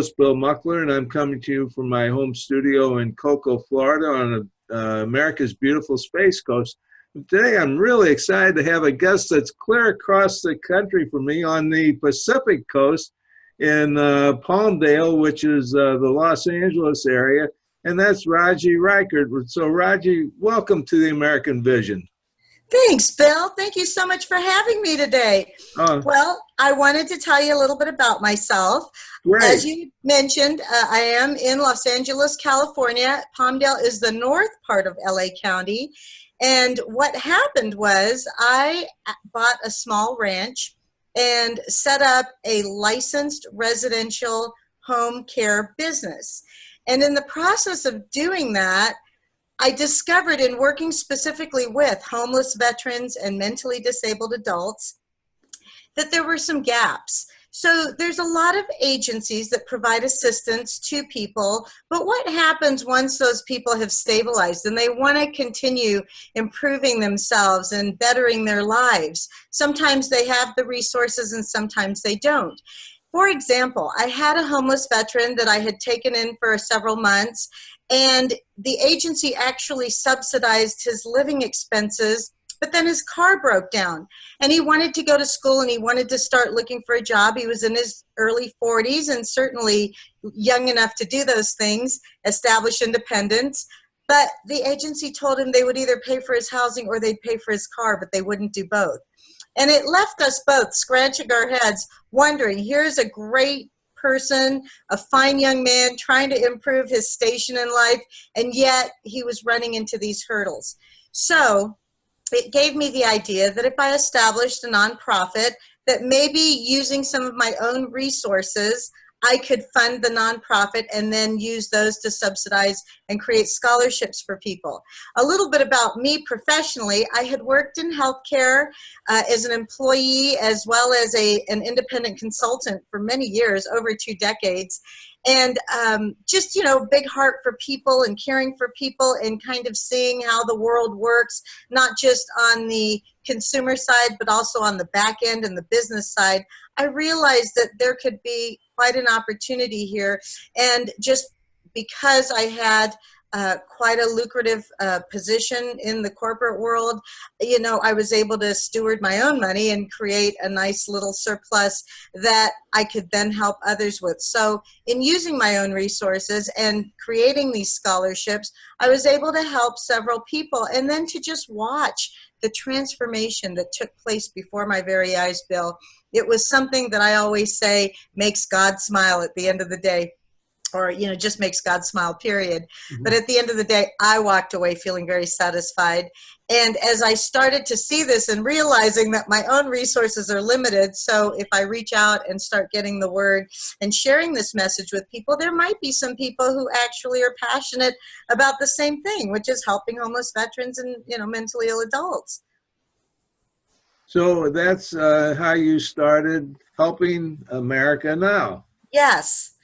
host, Bill Muckler, and I'm coming to you from my home studio in Cocoa, Florida on America's beautiful Space Coast. Today, I'm really excited to have a guest that's clear across the country from me on the Pacific Coast in Palmdale, which is the Los Angeles area, and that's Raji Rykert. So, Raji, welcome to the American Vision. Thanks, Bill. Thank you so much for having me today. Well, I wanted to tell you a little bit about myself. Great. As you mentioned, I am in Los Angeles, California. Palmdale is the north part of LA County. And what happened was I bought a small ranch and set up a licensed residential home care business. And in the process of doing that, I discovered in working specifically with homeless veterans and mentally disabled adults that there were some gaps. So there's a lot of agencies that provide assistance to people, but what happens once those people have stabilized and they want to continue improving themselves and bettering their lives? Sometimes they have the resources and sometimes they don't. For example, I had a homeless veteran that I had taken in for several months, and the agency actually subsidized his living expenses, but then his car broke down and he wanted to go to school and he wanted to start looking for a job. He was in his early 40s and certainly young enough to do those things, establish independence. But the agency told him they would either pay for his housing or they'd pay for his car, but they wouldn't do both. And it left us both scratching our heads, wondering, here's a great person, a fine young man trying to improve his station in life, and yet he was running into these hurdles. So it gave me the idea that if I established a nonprofit, that maybe using some of my own resources, I could fund the nonprofit and then use those to subsidize and create scholarships for people. A little bit about me professionally: I had worked in healthcare as an employee as well as an independent consultant for many years, over 2 decades. And just, big heart for people and caring for people and kind of seeing how the world works, not just on the consumer side, but also on the back end and the business side. I realized that there could be quite an opportunity here. And just because I had quite a lucrative position in the corporate world, I was able to steward my own money and create a nice little surplus that I could then help others with. So in using my own resources and creating these scholarships, I was able to help several people, and then to just watch the transformation that took place before my very eyes, Bill. It was something that I always say makes God smile at the end of the day. Or, just makes God smile, period. Mm-hmm. But at the end of the day, I walked away feeling very satisfied. And as I started to see this and realizing that my own resources are limited, so if I reach out and start getting the word and sharing this message with people, there might be some people who actually are passionate about the same thing, which is helping homeless veterans and, mentally ill adults. So that's how you started Helping America Now. Yes.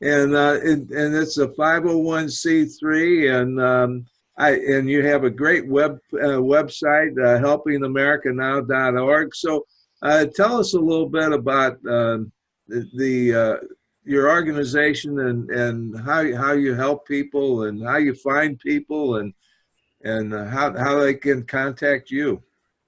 And it's a 501c3, and you have a great website, helpingamericanow.org. So tell us a little bit about your organization and how you help people and how you find people and how they can contact you.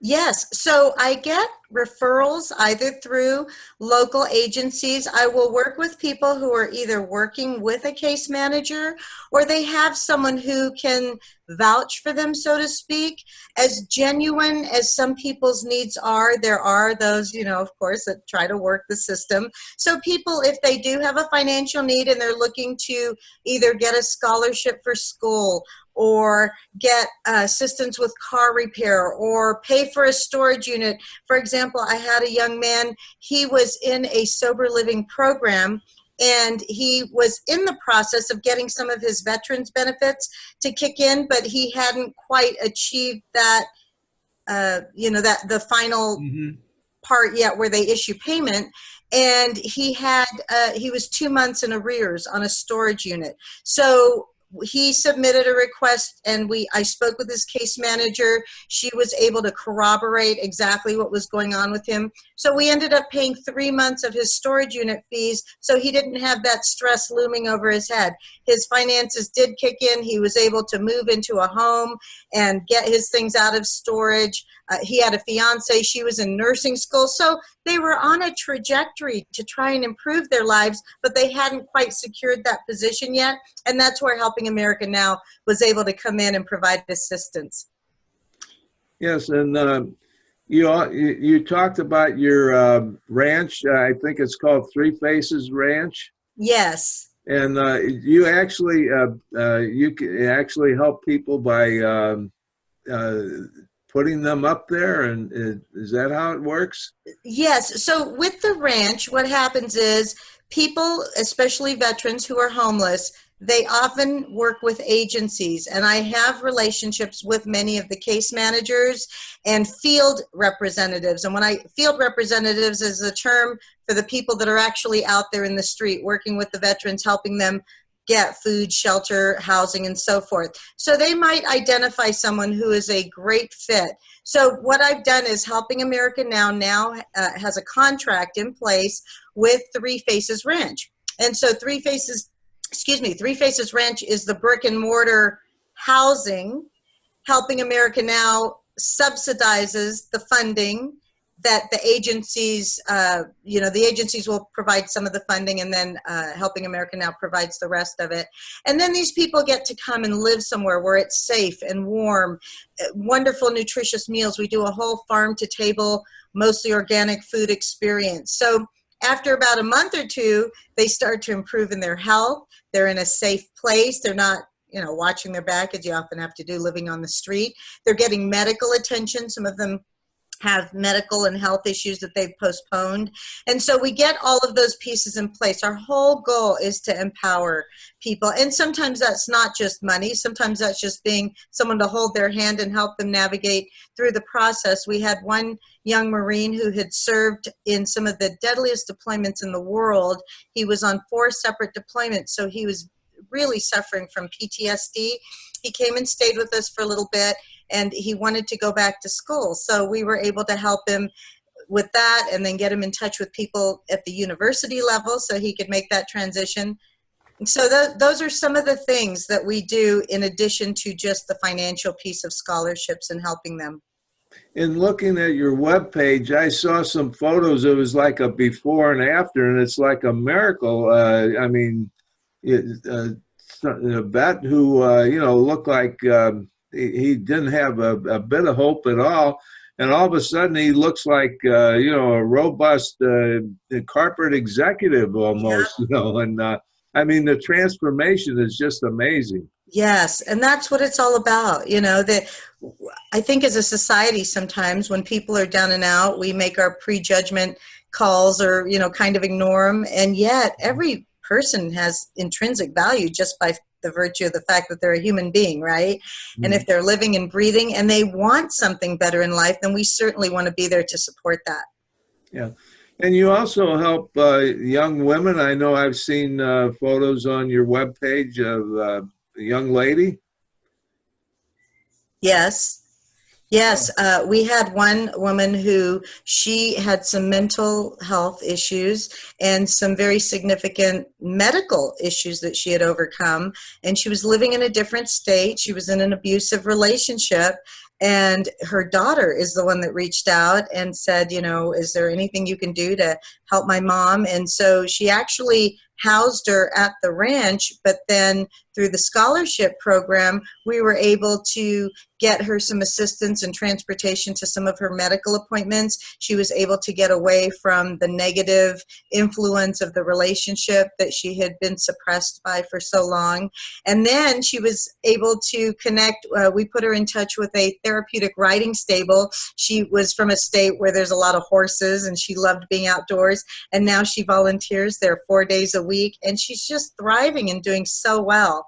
Yes, so I get referrals either through local agencies. I will work with people who are either working with a case manager or they have someone who can vouch for them, so to speak. As genuine as some people's needs are, there are those, of course, that try to work the system. So people, if they do have a financial need and they're looking to either get a scholarship for school or get assistance with car repair or pay for a storage unit. For example, I had a young man, he was in a sober living program and he was in the process of getting some of his veterans benefits to kick in, but he hadn't quite achieved that, that the final part yet where they issue payment. And he was 2 months in arrears on a storage unit. So he submitted a request, and I spoke with his case manager. She was able to corroborate exactly what was going on with him. So we ended up paying 3 months of his storage unit fees, so he didn't have that stress looming over his head. His finances did kick in. He was able to move into a home and get his things out of storage. He had a fiance. She was in nursing school. So they were on a trajectory to try and improve their lives, but they hadn't quite secured that position yet. And that's where Helping America Now was able to come in and provide assistance. Yes, and you talked about your ranch. I think it's called Three Faces Ranch. Yes. And you actually can actually help people by putting them up there, and is that how it works? Yes. So with the ranch, what happens is people, especially veterans who are homeless, they often work with agencies, and I have relationships with many of the case managers and field representatives. And field representatives is a term for the people that are actually out there in the street working with the veterans, helping them get food, shelter, housing, and so forth. So they might identify someone who is a great fit. So what I've done is Helping America Now has a contract in place with Three Faces Ranch. And so Three Faces Ranch is the brick and mortar housing. Helping America Now subsidizes the funding that the agencies, the agencies will provide some of the funding, and then Helping America Now provides the rest of it. And then these people get to come and live somewhere where it's safe and warm, wonderful, nutritious meals. We do a whole farm-to-table, mostly organic food experience. So after about a month or two, they start to improve in their health. They're in a safe place. They're not, watching their back, as you often have to do living on the street. They're getting medical attention. Some of them have medical and health issues that they've postponed. And so we get all of those pieces in place. Our whole goal is to empower people. And sometimes that's not just money. Sometimes that's just being someone to hold their hand and help them navigate through the process. We had one young Marine who had served in some of the deadliest deployments in the world. He was on 4 separate deployments, so he was really suffering from PTSD. He came and stayed with us for a little bit, and he wanted to go back to school. So we were able to help him with that, and then get him in touch with people at the university level so he could make that transition. And so those are some of the things that we do in addition to just the financial piece of scholarships and helping them. In looking at your webpage, I saw some photos. It was like a before and after, and it's like a miracle. A vet who looked like he didn't have a bit of hope at all, and all of a sudden he looks like a robust corporate executive almost. Yeah. And the transformation is just amazing. Yes, and that's what it's all about. That I think as a society, sometimes when people are down and out, we make our prejudgment calls or kind of ignore them, and yet every person has intrinsic value just by the virtue of the fact that they're a human being, right? Mm-hmm. And if they're living and breathing and they want something better in life, then we certainly want to be there to support that. Yeah. And you also help young women. I know I've seen photos on your webpage of a young lady. Yes. We had one woman who she had some mental health issues and some very significant medical issues that she had overcome. And she was living in a different state. She was in an abusive relationship. And her daughter is the one that reached out and said, is there anything you can do to help my mom? And so she actually housed her at the ranch, but then through the scholarship program, we were able to get her some assistance and transportation to some of her medical appointments. She was able to get away from the negative influence of the relationship that she had been suppressed by for so long. And then she was able to connect. We put her in touch with a therapeutic riding stable. She was from a state where there's a lot of horses, and she loved being outdoors. And now she volunteers there 4 days a week, and she's just thriving and doing so well.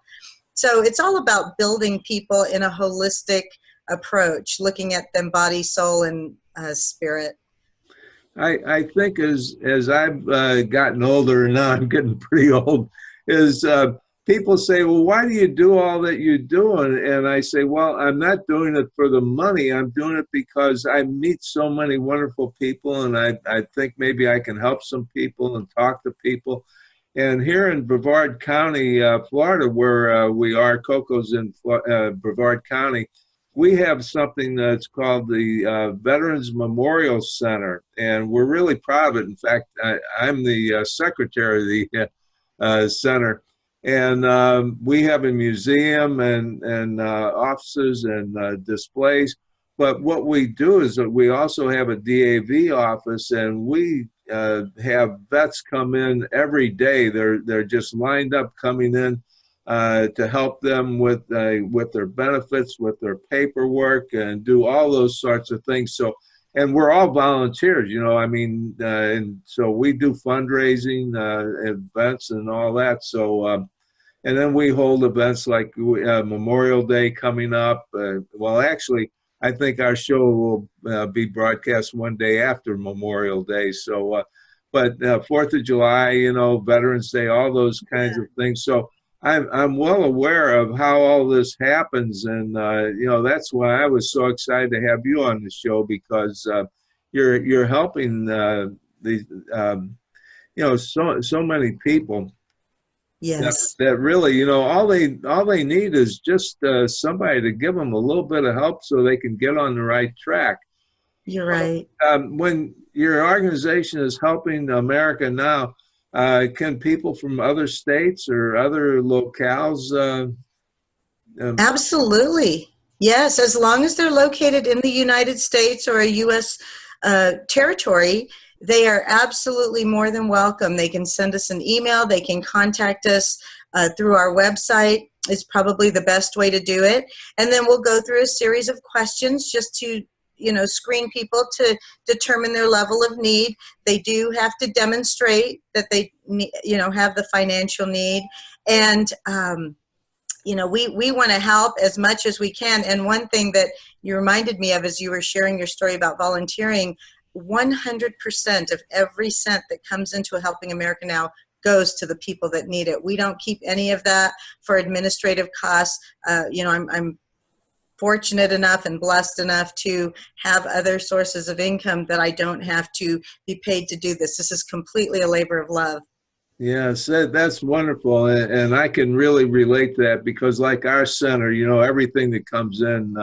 So it's all about building people in a holistic approach, looking at them body, soul, and spirit. I think as I've gotten older, and now I'm getting pretty old, is people say, well, why do you do all that you're doing? And I say, well, I'm not doing it for the money. I'm doing it because I meet so many wonderful people, and I think maybe I can help some people and talk to people. And here in Brevard County, Florida, where we are, Coco's in Brevard County, we have something that's called the Veterans Memorial Center, and we're really proud of it. In fact, I'm the secretary of the center. And we have a museum and offices and displays. But what we do is that we also have a DAV office, and we have vets come in every day. They're just lined up coming in to help them with their benefits, with their paperwork, and do all those sorts of things. So, and we're all volunteers, you know. I mean, and so we do fundraising events and all that. So, and then we hold events like Memorial Day coming up. Well, actually, I think our show will be broadcast one day after Memorial Day. So, but 4th of July, you know, Veterans Day, all those kinds of things. So I'm well aware of how all this happens. And, you know, that's why I was so excited to have you on the show, because you're helping you know, so many people. Yes. That really, you know, all they need is just somebody to give them a little bit of help so they can get on the right track. You're right. When your organization is helping America Now, can people from other states or other locales? Absolutely. Yes, as long as they're located in the United States or a U.S. Territory, they are absolutely more than welcome. They can send us an email. They can contact us through our website. It's probably the best way to do it. And then we'll go through a series of questions just to, you know, screen people to determine their level of need. They do have to demonstrate that they, you know, have the financial need. And, you know, we want to help as much as we can. And one thing that you reminded me of as you were sharing your story about volunteering, 100% of every cent that comes into Helping America Now goes to the people that need it. We don't keep any of that for administrative costs. You know, I'm fortunate enough and blessed enough to have other sources of income that I don't have to be paid to do this. This is completely a labor of love. Yes, that's wonderful, and I can really relate to that, because like our center, you know, everything that comes in,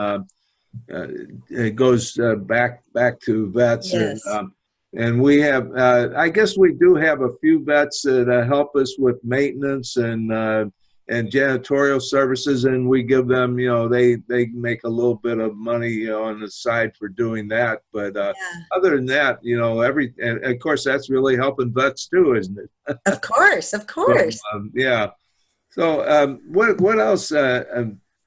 it goes back to vets. Yes. And we have, I guess we do have a few vets that help us with maintenance and janitorial services, and we give them, you know, they make a little bit of money, you know, on the side for doing that. But other than that, you know, and of course that's really helping vets too, isn't it? Of course, of course. So, yeah. So what else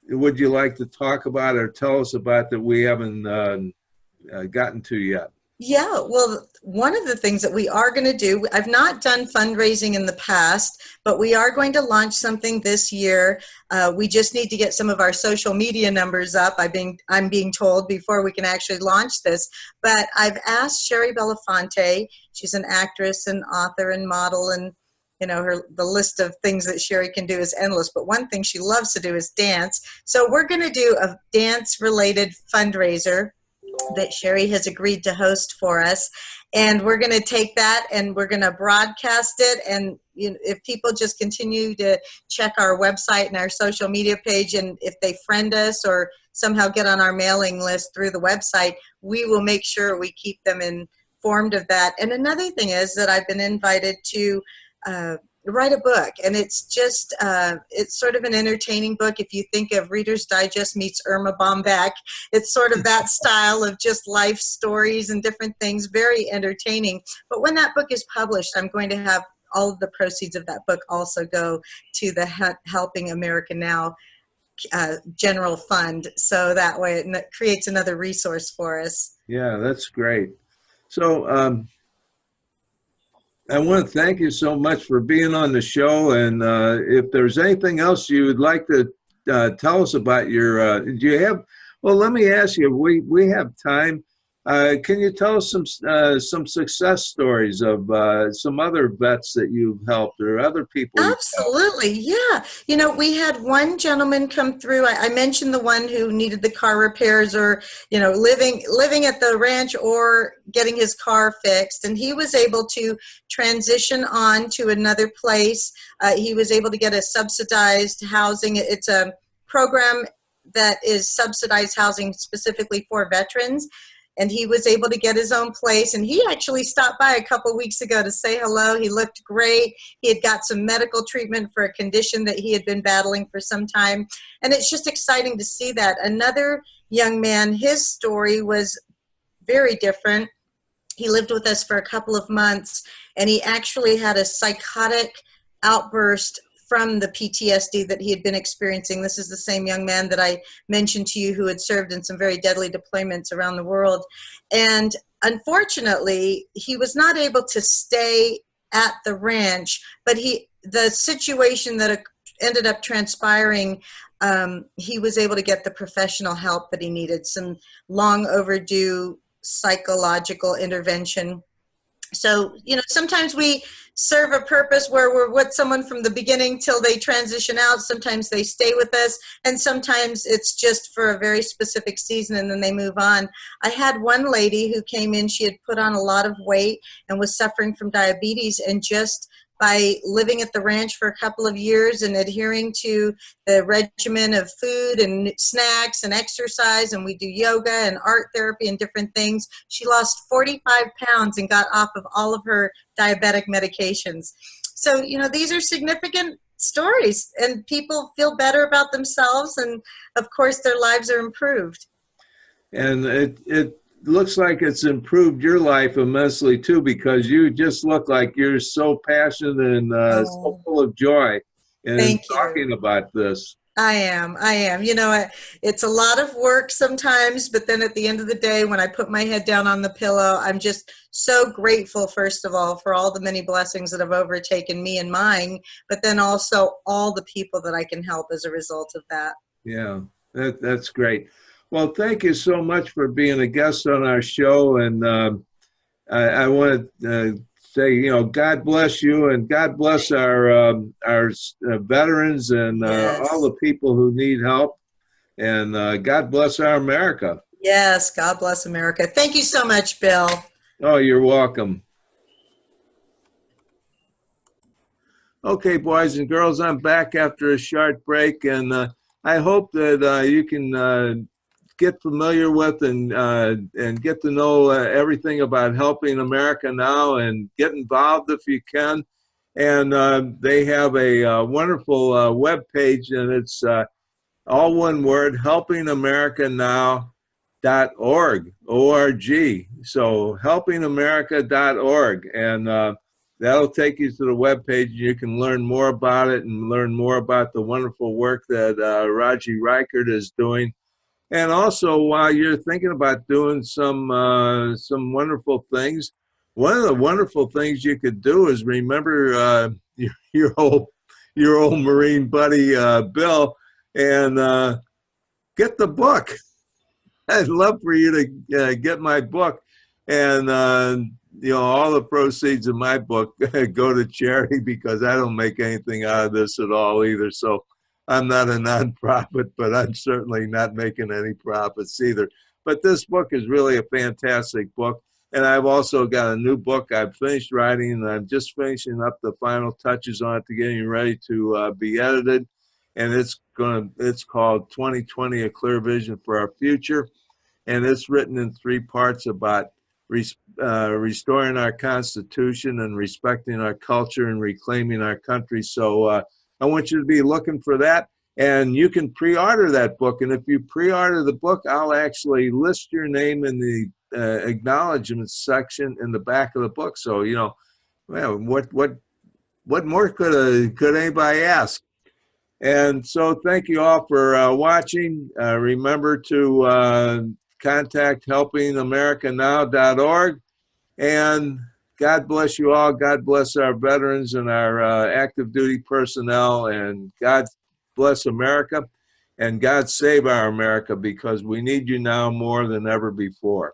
would you like to talk about or tell us about that we haven't gotten to yet? Yeah, well, one of the things that we are going to do, I've not done fundraising in the past, but we are going to launch something this year. We just need to get some of our social media numbers up, I'm being told, before we can actually launch this. But I've asked Sherry Belafonte, she's an actress and author and model, and you know, the list of things that Sherry can do is endless, but one thing she loves to do is dance. So we're going to do a dance-related fundraiser that Sherry has agreed to host for us. And we're going to take that and we're going to broadcast it. And you know, if people just continue to check our website and our social media page, and if they friend us or somehow get on our mailing list through the website, we will make sure we keep them informed of that. And another thing is that I've been invited to write a book, and it's just it's sort of an entertaining book. If you think of Reader's Digest meets Irma Bombeck, it's sort of that style of just life stories and different things, very entertaining. But when that book is published, I'm going to have all of the proceeds of that book also go to the Helping America Now general fund, so that way it creates another resource for us. Yeah, that's great. So I want to thank you so much for being on the show. And if there's anything else you would like to tell us about your, do you have, well, let me ask you, we have time. Can you tell us some success stories of some other vets that you've helped or other people you've helped? Absolutely, yeah. You know, we had one gentleman come through. I mentioned the one who needed the car repairs, or living at the ranch or getting his car fixed, and he was able to transition on to another place. He was able to get a subsidized housing. It's a program that is subsidized housing specifically for veterans, and he was able to get his own place. And he actually stopped by a couple weeks ago to say hello. He looked great. He had got some medical treatment for a condition that he had been battling for some time. And it's just exciting to see that. Another young man, his story was very different. He lived with us for a couple of months, and he actually had a psychotic outburst from the PTSD that he had been experiencing. This is the same young man that I mentioned to you who had served in some very deadly deployments around the world. And unfortunately, he was not able to stay at the ranch, but the situation that ended up transpiring, he was able to get the professional help that he needed, some long overdue psychological intervention. So, sometimes we serve a purpose where we're with someone from the beginning till they transition out. Sometimes they stay with us, and sometimes it's just for a very specific season and then they move on. I had one lady who came in. She had put on a lot of weight and was suffering from diabetes, and just by living at the ranch for a couple of years and adhering to the regimen of food and snacks and exercise, and we do yoga and art therapy and different things, she lost 45 pounds and got off of all of her diabetic medications. So, these are significant stories, and people feel better about themselves, and of course their lives are improved. And it looks like it's improved your life immensely too, because you just look like you're so passionate and so full of joy in talking about this. I am. It's a lot of work sometimes, but then at the end of the day, when I put my head down on the pillow, I'm just so grateful, first of all, for all the many blessings that have overtaken me and mine, but then also all the people that I can help as a result of that. Yeah, that's great. Well, thank you so much for being a guest on our show. And I want to say, God bless you, and God bless our veterans and all the people who need help. And God bless our America. Yes, God bless America. Thank you so much, Bill. Oh, you're welcome. Okay, boys and girls, I'm back after a short break, and I hope that you can get familiar with and get to know everything about Helping America Now, and get involved if you can. And they have a wonderful web page, and it's all one word, helpingamericanow.org, O-R-G. So helpingamericanow.org, and that'll take you to the web page. You can learn more about it and learn more about the wonderful work that Raji Rykert is doing. And also, while you're thinking about doing some wonderful things, one of the wonderful things you could do is remember your old Marine buddy Bill, and get the book. I'd love for you to get my book, and all the proceeds of my book go to charity, because I don't make anything out of this at all either. So I'm not a nonprofit, but I'm certainly not making any profits either. But this book is really a fantastic book. And I've also got a new book I've finished writing, and I'm just finishing up the final touches on it to getting ready to be edited. And it's called 2020, A Clear Vision for Our Future. And it's written in 3 parts about restoring our Constitution and respecting our culture and reclaiming our country. So I want you to be looking for that, and you can pre-order that book. And if you pre-order the book, I'll actually list your name in the acknowledgments section in the back of the book. So, well, what more could anybody ask? And so thank you all for watching. Remember to contact helpingamericanow.org, and God bless you all. God bless our veterans and our active duty personnel, and God bless America, and God save our America, because we need you now more than ever before.